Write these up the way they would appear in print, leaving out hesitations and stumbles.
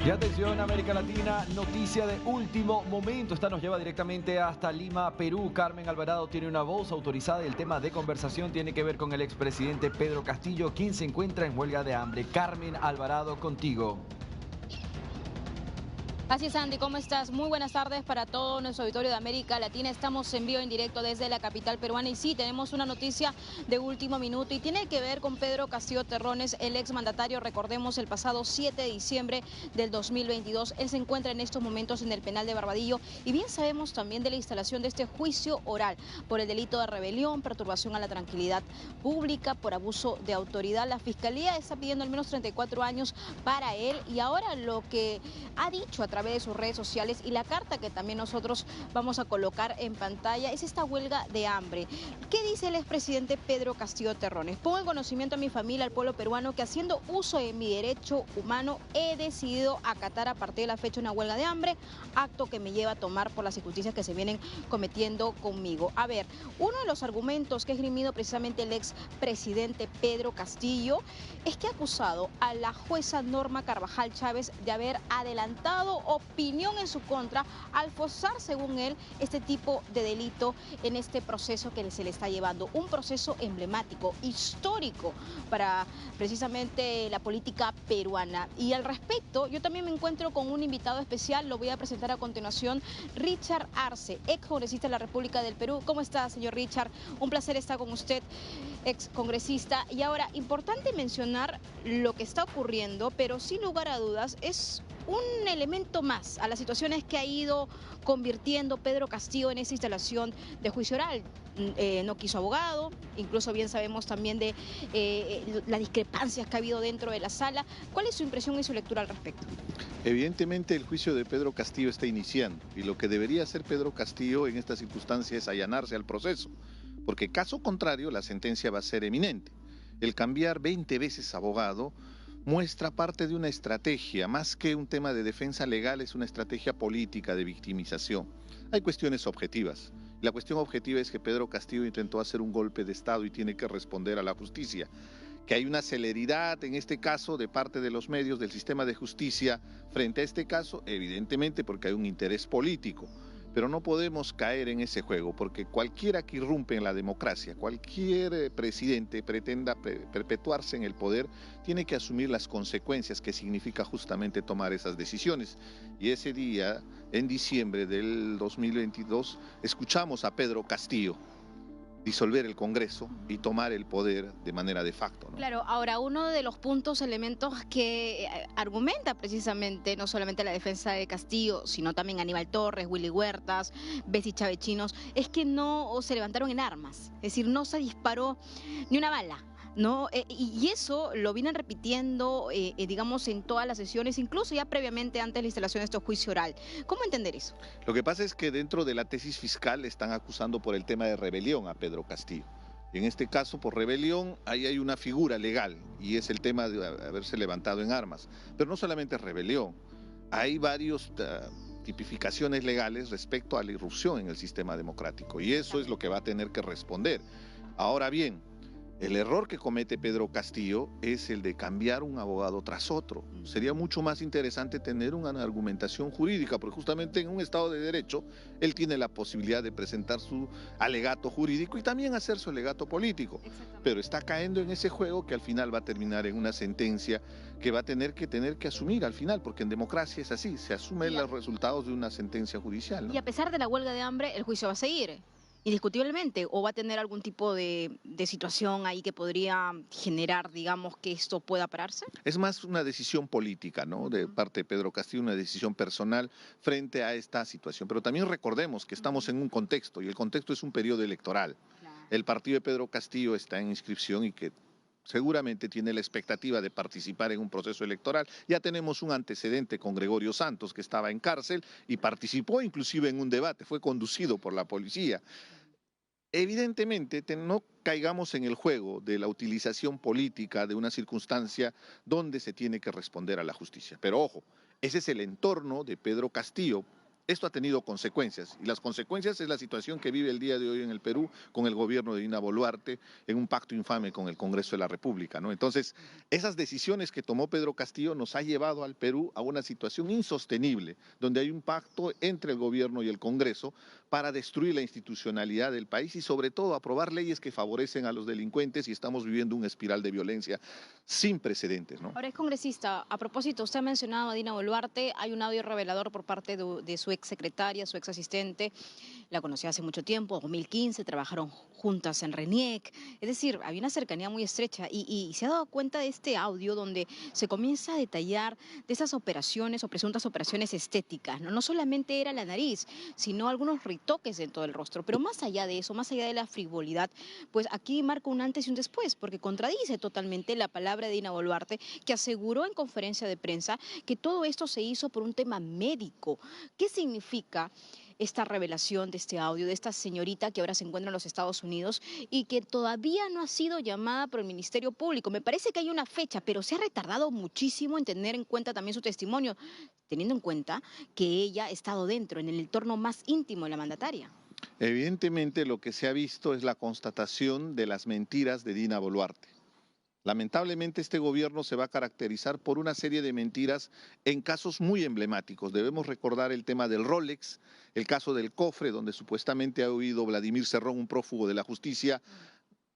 Y atención, América Latina, noticia de último momento. Esta nos lleva directamente hasta Lima, Perú. Carmen Alvarado tiene una voz autorizada y el tema de conversación tiene que ver con el expresidente Pedro Castillo, quien se encuentra en huelga de hambre. Carmen Alvarado, contigo. Así es, Andy, ¿cómo estás? Muy buenas tardes para todo nuestro auditorio de América Latina. Estamos en vivo en directo desde la capital peruana y sí, tenemos una noticia de último minuto y tiene que ver con Pedro Castillo Terrones, el exmandatario. Recordemos, el pasado 7 de diciembre del 2022, él se encuentra en estos momentos en el penal de Barbadillo y bien sabemos también de la instalación de este juicio oral por el delito de rebelión, perturbación a la tranquilidad pública, por abuso de autoridad. La Fiscalía está pidiendo al menos 34 años para él y ahora lo que ha dicho a través de sus redes sociales y la carta que también nosotros vamos a colocar en pantalla es esta huelga de hambre. ¿Qué dice el expresidente Pedro Castillo Terrones? Pongo en conocimiento a mi familia, al pueblo peruano, que haciendo uso de mi derecho humano he decidido acatar a partir de la fecha una huelga de hambre, acto que me lleva a tomar por las injusticias que se vienen cometiendo conmigo. A ver, uno de los argumentos que ha esgrimido precisamente el expresidente Pedro Castillo es que ha acusado a la jueza Norma Carvajal Chávez de haber adelantado opinión en su contra al forzar, según él, este tipo de delito en este proceso que se le está llevando. Un proceso emblemático, histórico para precisamente la política peruana. Y al respecto, yo también me encuentro con un invitado especial, lo voy a presentar a continuación, Richard Arce, ex congresista de la República del Perú. ¿Cómo está, señor Richard? Un placer estar con usted, ex congresista. Y ahora, importante mencionar lo que está ocurriendo, pero sin lugar a dudas es un elemento más a las situaciones que ha ido convirtiendo Pedro Castillo en esa instalación de juicio oral. No quiso abogado, incluso bien sabemos también de las discrepancias que ha habido dentro de la sala. ¿Cuál es su impresión y su lectura al respecto? Evidentemente el juicio de Pedro Castillo está iniciando y lo que debería hacer Pedro Castillo en estas circunstancias es allanarse al proceso, porque caso contrario la sentencia va a ser eminente. El cambiar 20 veces abogado muestra parte de una estrategia, más que un tema de defensa legal, es una estrategia política de victimización. Hay cuestiones objetivas. La cuestión objetiva es que Pedro Castillo intentó hacer un golpe de Estado y tiene que responder a la justicia. Que hay una celeridad en este caso de parte de los medios del sistema de justicia frente a este caso, evidentemente porque hay un interés político. Pero no podemos caer en ese juego, porque cualquiera que irrumpe en la democracia, cualquier presidente pretenda perpetuarse en el poder, tiene que asumir las consecuencias que significa justamente tomar esas decisiones. Y ese día, en diciembre del 2022, escuchamos a Pedro Castillo disolver el Congreso y tomar el poder de manera de facto, ¿no? Claro, ahora uno de los puntos, elementos que argumenta precisamente no solamente la defensa de Castillo, sino también Aníbal Torres, Willy Huertas, Bessie Chavechinos, es que no se levantaron en armas, es decir, no se disparó ni una bala. ¿No? Y eso lo vienen repitiendo, digamos, en todas las sesiones, incluso ya previamente antes de la instalación de este juicio oral. ¿Cómo entender eso? Lo que pasa es que dentro de la tesis fiscal están acusando por el tema de rebelión a Pedro Castillo. Y en este caso, por rebelión, ahí hay una figura legal y es el tema de haberse levantado en armas. Pero no solamente es rebelión, hay varios tipificaciones legales respecto a la irrupción en el sistema democrático y eso es lo que va a tener que responder. Ahora bien, el error que comete Pedro Castillo es el de cambiar un abogado tras otro. Sería mucho más interesante tener una argumentación jurídica, porque justamente en un Estado de Derecho él tiene la posibilidad de presentar su alegato jurídico y también hacer su alegato político. Pero está cayendo en ese juego que al final va a terminar en una sentencia que va a tener que asumir al final, porque en democracia es así, se asumen los resultados de una sentencia judicial, ¿no? Y a pesar de la huelga de hambre, el juicio va a seguir. Indiscutiblemente, o va a tener algún tipo de situación ahí que podría generar, digamos, que esto pueda pararse. Es más una decisión política, ¿no? De parte de Pedro Castillo, una decisión personal frente a esta situación. Pero también recordemos que estamos en un contexto y el contexto es un periodo electoral. El partido de Pedro Castillo está en inscripción y que seguramente tiene la expectativa de participar en un proceso electoral. Ya tenemos un antecedente con Gregorio Santos, que estaba en cárcel y participó inclusive en un debate, fue conducido por la policía. Evidentemente, no caigamos en el juego de la utilización política de una circunstancia donde se tiene que responder a la justicia. Pero ojo, ese es el entorno de Pedro Castillo. Esto ha tenido consecuencias, y las consecuencias es la situación que vive el día de hoy en el Perú con el gobierno de Dina Boluarte en un pacto infame con el Congreso de la República, ¿no? Entonces, esas decisiones que tomó Pedro Castillo nos ha llevado al Perú a una situación insostenible, donde hay un pacto entre el gobierno y el Congreso para destruir la institucionalidad del país y sobre todo aprobar leyes que favorecen a los delincuentes, y estamos viviendo una espiral de violencia sin precedentes, ¿no? Ahora es congresista. A propósito, usted ha mencionado a Dina Boluarte, hay un audio revelador por parte de su ex secretaria, su ex asistente, la conocí hace mucho tiempo, 2015, trabajaron juntas en RENIEC, es decir, había una cercanía muy estrecha y se ha dado cuenta de este audio donde se comienza a detallar de esas operaciones o presuntas operaciones estéticas, ¿no? No solamente era la nariz, sino algunos retoques en todo el rostro, pero más allá de eso, más allá de la frivolidad, pues aquí marca un antes y un después, porque contradice totalmente la palabra de Dina Boluarte, que aseguró en conferencia de prensa que todo esto se hizo por un tema médico. ¿Qué significa esta revelación de este audio, de esta señorita que ahora se encuentra en los Estados Unidos y que todavía no ha sido llamada por el Ministerio Público? Me parece que hay una fecha, pero se ha retardado muchísimo en tener en cuenta también su testimonio, teniendo en cuenta que ella ha estado dentro, en el entorno más íntimo de la mandataria. Evidentemente lo que se ha visto es la constatación de las mentiras de Dina Boluarte. Lamentablemente este gobierno se va a caracterizar por una serie de mentiras en casos muy emblemáticos. Debemos recordar el tema del Rolex, el caso del cofre, donde supuestamente ha huido Vladimir Cerrón, un prófugo de la justicia,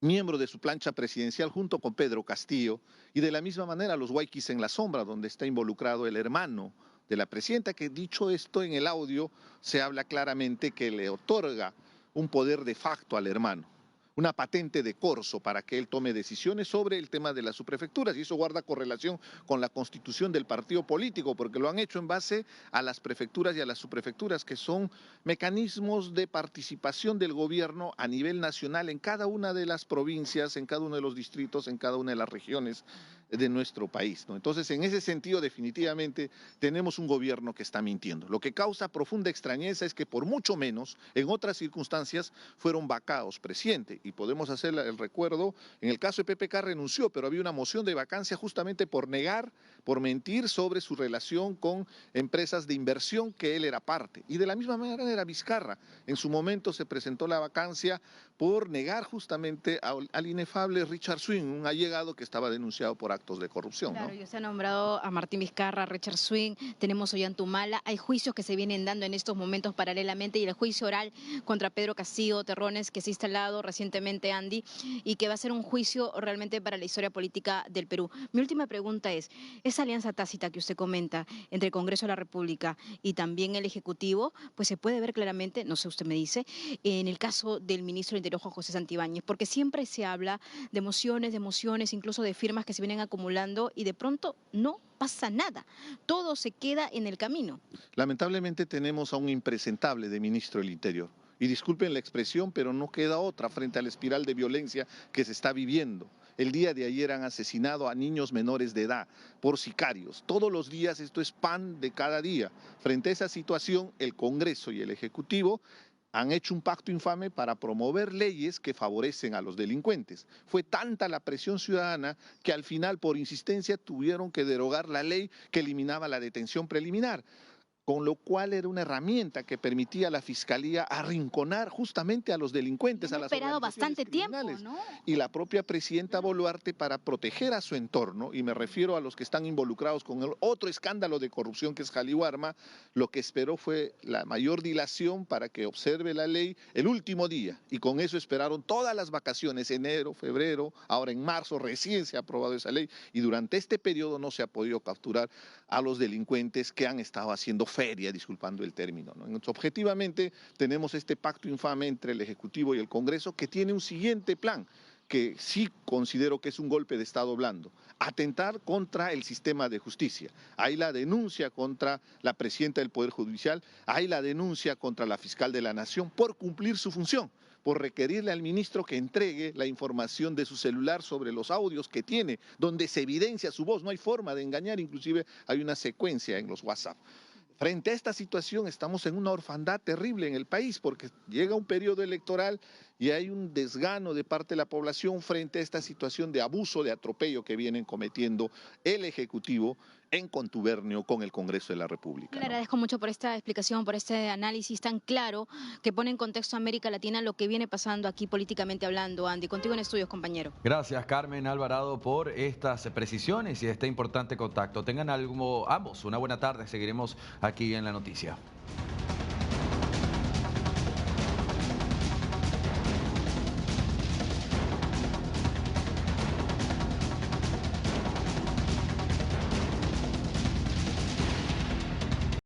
miembro de su plancha presidencial junto con Pedro Castillo, y de la misma manera los Huayquis en la sombra, donde está involucrado el hermano de la presidenta, que dicho esto en el audio se habla claramente que le otorga un poder de facto al hermano, una patente de corso para que él tome decisiones sobre el tema de las subprefecturas, y eso guarda correlación con la constitución del partido político, porque lo han hecho en base a las prefecturas y a las subprefecturas, que son mecanismos de participación del gobierno a nivel nacional en cada una de las provincias, en cada uno de los distritos, en cada una de las regiones de nuestro país, ¿no? Entonces, en ese sentido, definitivamente tenemos un gobierno que está mintiendo. Lo que causa profunda extrañeza es que por mucho menos, en otras circunstancias, fueron vacados presidente, y podemos hacer el recuerdo, en el caso de PPK renunció, pero había una moción de vacancia justamente por negar, por mentir sobre su relación con empresas de inversión que él era parte. Y de la misma manera era Vizcarra. En su momento se presentó la vacancia por negar justamente al inefable Richard Swing, un allegado que estaba denunciado por actos de corrupción, Claro, ¿no? ya se ha nombrado a Martín Vizcarra, a Richard Swing, tenemos Ollantumala, hay juicios que se vienen dando en estos momentos paralelamente, y el juicio oral contra Pedro Castillo Terrones, que se ha instalado recientemente, Andy, y que va a ser un juicio realmente para la historia política del Perú. Mi última pregunta es, esa alianza tácita que usted comenta entre el Congreso de la República y también el Ejecutivo, pues se puede ver claramente, no sé, usted me dice, en el caso del ministro del Interior, Juan José Santibáñez, porque siempre se habla de emociones, incluso de firmas que se vienen acumulando y de pronto no pasa nada, todo se queda en el camino. Lamentablemente tenemos a un impresentable de ministro del Interior. Y disculpen la expresión, pero no queda otra frente a la espiral de violencia que se está viviendo. El día de ayer han asesinado a niños menores de edad por sicarios. Todos los días esto es pan de cada día. Frente a esa situación, el Congreso y el Ejecutivo han hecho un pacto infame para promover leyes que favorecen a los delincuentes. Fue tanta la presión ciudadana que al final, por insistencia, tuvieron que derogar la ley que eliminaba la detención preliminar, con lo cual era una herramienta que permitía a la Fiscalía arrinconar justamente a los delincuentes, a las Esperado organizaciones bastante tiempo, criminales. ¿no? Y la propia presidenta Boluarte, para proteger a su entorno, y me refiero a los que están involucrados con el otro escándalo de corrupción que es Jaliwarma, lo que esperó fue la mayor dilación para que observe la ley el último día, y con eso esperaron todas las vacaciones, enero, febrero, ahora en marzo recién se ha aprobado esa ley, y durante este periodo no se ha podido capturar a los delincuentes que han estado haciendo feria, disculpando el término, ¿no? Entonces, objetivamente tenemos este pacto infame entre el Ejecutivo y el Congreso, que tiene un siguiente plan, que sí considero que es un golpe de Estado blando: atentar contra el sistema de justicia. Hay la denuncia contra la presidenta del Poder Judicial, hay la denuncia contra la fiscal de la Nación por cumplir su función, por requerirle al ministro que entregue la información de su celular sobre los audios que tiene, donde se evidencia su voz. No hay forma de engañar, inclusive hay una secuencia en los WhatsApp. Frente a esta situación estamos en una orfandad terrible en el país, porque llega un periodo electoral y hay un desgano de parte de la población frente a esta situación de abuso, de atropello que vienen cometiendo el Ejecutivo en contubernio con el Congreso de la República. Le ¿no? agradezco mucho por esta explicación, por este análisis tan claro que pone en contexto a América Latina lo que viene pasando aquí políticamente hablando. Andy, contigo en estudios, compañero. Gracias, Carmen Alvarado, por estas precisiones y este importante contacto. Tengan ambos una buena tarde. Seguiremos aquí en La Noticia.